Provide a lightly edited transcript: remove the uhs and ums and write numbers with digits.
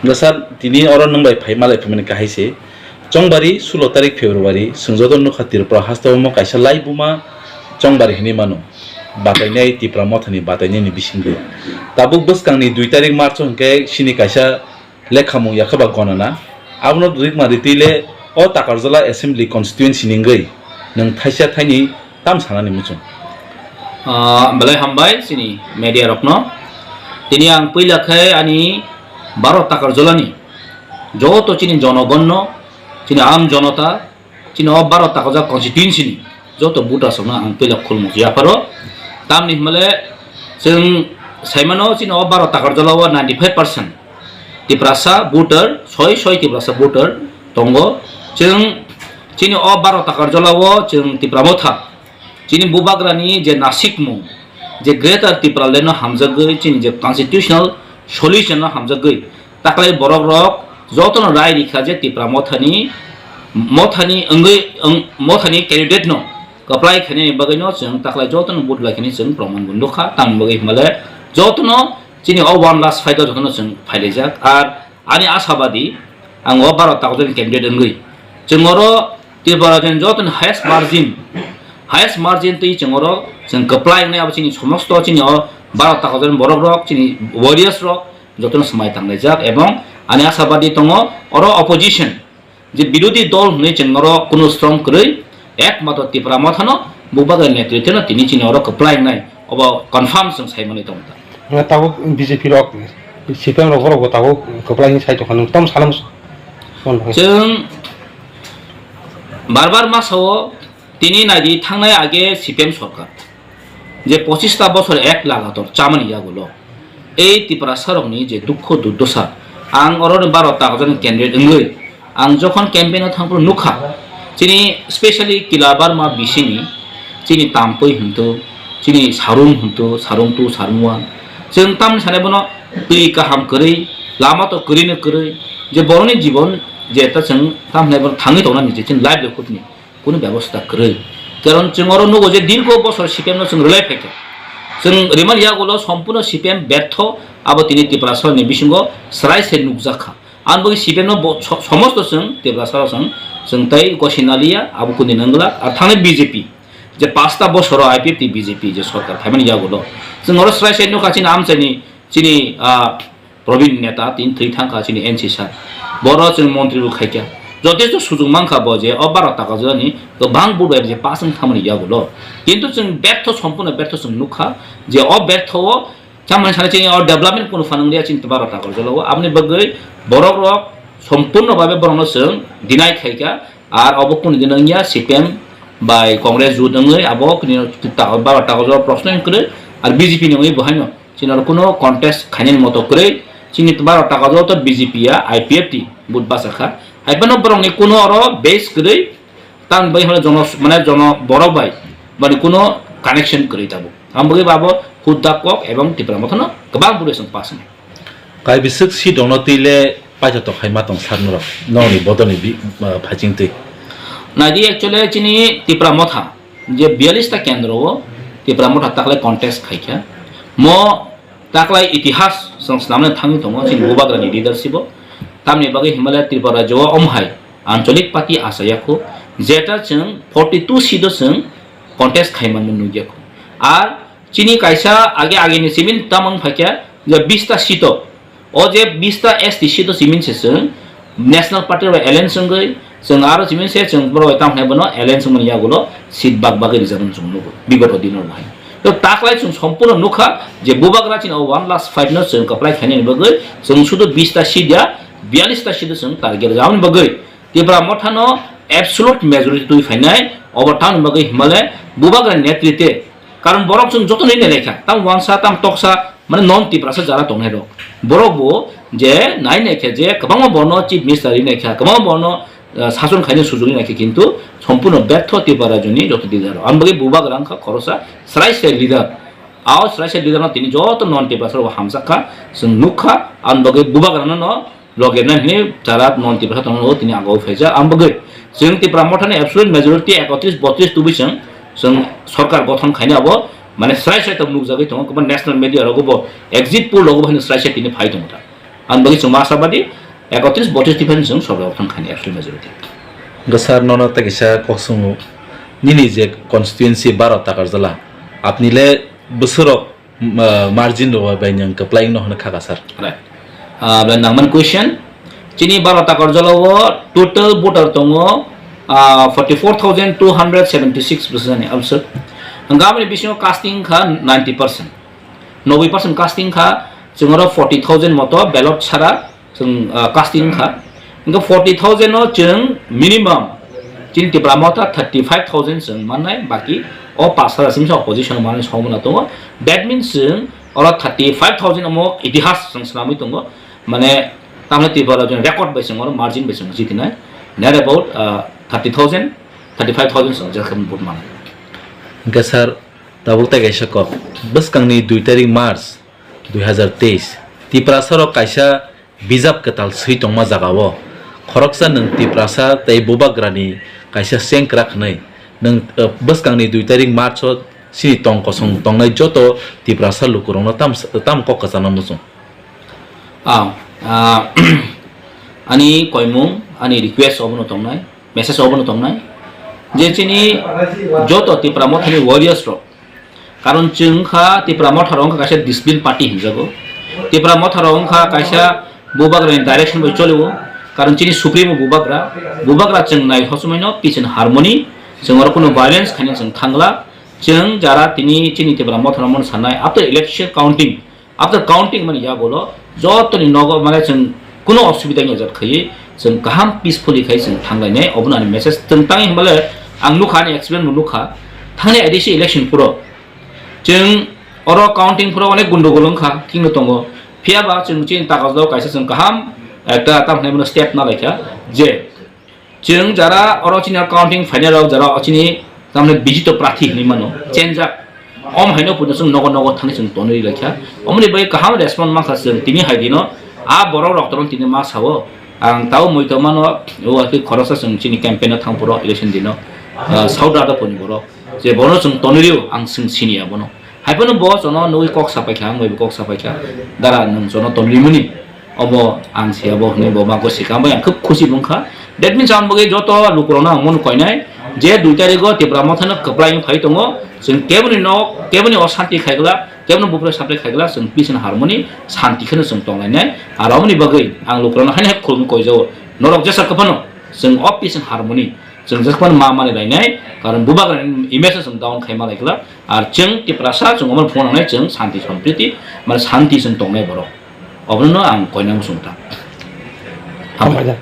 Nasar tini orang nang bai phai malai phai kahai se Chongbari 16 tarik February sungjodon no khatir pra hastaw mo kaisa lai buma Chongbari hini mano batainai tipra mothani batainai ni bisinggo tabuk buskangni 2 tarik March hongke sini kaisa lekhamu yakhaba gonana abno duik maritile o takarjala assembly constituency ningai nang thaisa thaini tam sanani muchung balai hambai sini media rokno tini ang puila khai ani 12 takarjala ni joto chini jonogonna chini am jonota chini o 12 takarjala constituency ni joto buta sona ang puila khulmu ya paro tamni male sing saimano chini o 12 takarjala wa 95% tiprasa voter soi tiprasa voter tongo chini o 12 takarjala wo ching tipramotha chini bubagrani je nasikmu je greater tipraleno hamjagai chini je constitutional solution no hamjagai taklai borok rok jotono rai rikha je tipramothani mothani candidate no apply khani bagaino ching taklai jotono bud lakhini ching proman bundukha tang bagai male jotono chini o one last fighter jotono ching failejak ar ani ashabadi ang o 12 takarjala candidate ngai chingoro tirparajen joton highest margin tui chingoro ching apply nai ab chini somosto chini o 12 takarjala borok rok chini warriors rok joton samai tangnai jak ebong ani ashabadi tongo oro opposition je বিরোধী দল হনে chingoro kuno strong krei একমাত্র ত্রিপুরা মথানো বুবাগের নেতৃত্বে তিনি চিনি oro apply nai obo confirm sing saimani tongta tawo BJP rok CPM rok rok tawo apply ni sai to khanung tom salam जों बारबार मासाव তিনি নাকি থাংনায় আগে সিপিএম সরকার যে 25টা বছর এক লাগাতর চামানি যাগুলো এই ত্রিপুরা সরকনি যে দুঃখ দুর্দশা আং অরণ 12 তাকজন ক্যান্ডিডেট ওই আং যখন ক্যাম্পেইনে থাংপুর নুখা চিনি স্পেশালি কিলাবার মা বিসিনি চিনি তামপই হতো চিনি সারুম হতো সারুম টু সারমুয়ান जों তাম সানেবনো তুই কাহাম করেই লামা তো করিনে করে যে বরনি জীবন যে এটা जों তামনেবন থাঙি দনা নিজে চিন লাইভ লেখুতনি কোনো ব্যবস্থা করে কারণ जोंरो नुगो যে দীর্ঘ বছর সিপিএম नो जों রিলাই ফেকে जों রিমান ইয়াগুলো সম্পূর্ণ সিপিএম ব্যর্থ আবো তিনি ত্রিপুরা সরনি বিসঙ্গ সরাই সে নুকজাখা আনবগি সিপিএম नो সমস্ত जों ত্রিপুরা সর जों তাই গসিনালিয়া আবো কোনি নংলা আর থানে বিজেপি যে 5টা বছর আইপিএফটি বিজেপি যে সরকার থাইমান ইয়াগুলো जोंरो সরাই সে নুকাচিন আমচানি চিনি প্রবীণ নেতা তিন থৈ থাকা চিনি এনসি স্যার বড় जों মন্ত্রী খাইকা যথেষ্ট সুযোগ মানখাবো যে 12 টাকা জনি গোবাং বুড়াই যে পাসং খামানি ইয়াগুলো কিন্তু जों ব্যর্থ সম্পূর্ণ ব্যর্থ जों নুখা যে অব্যর্থ চামান সানে চিনি ডেভেলপমেন্ট কোনো ফানংলিয়া চিন্তা 12 টাকা জলো আপনি বগৈ বড় রক সম্পূর্ণভাবে বরং जों দিনাই খাইকা আর অবকুন দিননিয়া সিপিএম বাই কংগ্রেস জুদংৈ আবকুনি 12 টাকা জলো প্রশ্ন করে আর বিজেপি নই বহাইনো চিনার কোনো কন্টেস্ট খাইনের মতো করে চিনি 12 টাকা জলো তো বিজেপিয়া আইপিএফটি বুধবাসাখা আইবানো বরং কোনো আর বেস করে তান বাই হলে জন মানে জন বড় বাই মানে কোনো কানেকশন করে যাব আমবগে বাবো হুদ্দাকক এবং Tripura মথন গোবাং বুড়েসং পাসন kai bisik si dongno tile paja to khai matong sarnura noni bodoni bi phajing te নাদি অ্যাকচুয়ালি চিনি ত্রিপুরা মথা যে 42টা কেন্দ্র ত্রিপুরা মথা তাকলে কন্টেস্ট খাইকা ম তাকলাই ইতিহাস সংস্থামনে থাঙ্গি দङ চিনি বুবাগ্রানি লিডারশিপ तामनि बागै हिमालय त्रिपुरा जो अमहाय आंचलिक पार्टी आसायाखौ जेटा जों 42 सीट जों कन्टेस्ट खाइमान नुगियाखौ आर चिनि कायसा आगे नि सिमिन तामंग फाक्या जे 20 ता सीट ओ जे 20 ता एसटी सीट सिमिन से जों नेशनल पार्टी व एलायंस संगै जों आरो सिमिन से जों बरो तामने बनो एलायंस मन यागुलो सीट बागै रिजार्भ जों नुगो बिगत दिनर भाइ तो ताकलाय जों सम्पूर्ण नुखा जे बुबाग्रा चिन 1 लास्ट 5 न जों कप्लाय खाइने बगै जों सुदु 20 ता सीट या 42टा सीट जों टारगेट जावन बगै त्रिपुरा मथानो एब्सोल्युट मेजरिटी तुइ फाइनाय अबटान बगै हिमालय बुबाग्रा नेतृत्वे कारण बरक जों जतनै ने लेखा ताम वानसा ताम टक्सा माने नन त्रिपुरासा जारा दंनाय दं बरकबो जे नाय नेखे जे गोबां बर्न चिफ मिनिस्टार नेखा गोबां बर्न शासन खाइनो सुजुग नेखे किन्तु सम्पूर्ण व्यर्थ त्रिपुरा जनि जत दिदार आम बगै बुबाग्रांखा खरसा सराइसे लिडार आव सराइसे लिडार तिनि जत नन त्रिपुरासा हामसाखा जों नुखा आम बगै बुबाग्रानो न লগেনা হে যারা নন ত্রিপুরা তংলো তিনি আগাও ফেজা আমবগে जों ত্রিপুরা মঠানে এবসলিউট মেজরিটি 31 32 তুবিসং जों सरकार गठन खाइने अब माने स्राय स्राय तब नुक जागै दङ गोबां नेशनल मिडिया रगबो एग्जिट पोल रगबो हने स्राय स्राय तिनि फाइ दङ ang bagi chung masabadi 31-32% chung sobrang tangkani absolute majority. Gasar nono takisa koksungu nini je constituency 12 takar jala apnile busuro margin ro bainang applying no hna khaga sir. Right. Nangman question chini 12 takar jala total voter tongo 44,276% also. Hanggamani bisyo casting kha 90%. 90% casting kha jengoro 40,000 moto ballot chara jeng casting kha. Ingka 40,000 no jeng minimum chini tipra mota 35,000 jeng manai baki o pasara simsa opposition manai somona tongo. That means jeng ora 35,000 amo itihas jeng selami tongo. Mane tamne tipra jeng record by jeng ora margin by jeng jitinai. Net about 30,000, 35,000 jeng jakam vote manai. Gasar tabuk takisa kok baskangni 2 tarik Mars 2023 tiprasaro kaisa bijap ketal sui tongma jagao khoroksa nang tiprasa tei bubagrani kaisa sengkrak nei nang baskangni 2 tarik March sini tong kosong tongnai joto tiprasa lukurongno tam kok kasana musung ani koimung ani request obono tongnai message obono tongnai je chini joto tipra mothani warriors ro karon chungkha tipra motharong kaisa discipline party hinjago tipra motharong kha kaisa bubagra direction by cholibo karon chini supreme bubagra chung nai hosumaino peace and harmony jengor kono violence khani jeng thangla jeng jara tini chini tipra motharong sanai after election counting mani ya bolo jotoni nogo mane jeng kono osubida ni jat khai jeng kaham peacefully khai jeng thanglai nei obunani message tentang himbale ang nukhani explain nukha thane adisi election puro jeng oro counting puro onek gundogol kha kingno tongo phiaba jeng chin takajdo kaisa jeng kaham ekta tamne mono step na lekha je jeng jara oro chini counting final jara ochini tamne bijito prathi ni mano change om haino puno jeng nogo thani jeng tonri lekha omni bai kaham respond ma kha jeng tini haidino a boro roktoron tini ma sawo ang tau moito mano o aki khorosa jeng chini campaign thang puro election dino saudada poni boro je bono jeng tonriu ang sing sinia bono haipono bo jono noi kok sapai kha moi kok sapai kha dara nang jono tonrimuni obo ang sia bo ne bo ma ko sikam ba khub khushi bungkha that means am boge joto lukurona mon koinai je 2 tariko tipra mothana kaplai phai tongo jeng keboni osanti khaigla keboni bupre sapai khaigla jeng peace and harmony santi khana jeng tonglai ar amni bagai ang lukurona haine khulm koijo norok jesa kapano jeng peace and harmony jeng jakpan ma mane lainai karon bubagra image jeng down khaima laikla ar jeng tiprasa jeng omon phone nai jeng santi sampriti mane santi jeng tongnai borok obno ang koinang sungta Apa aja?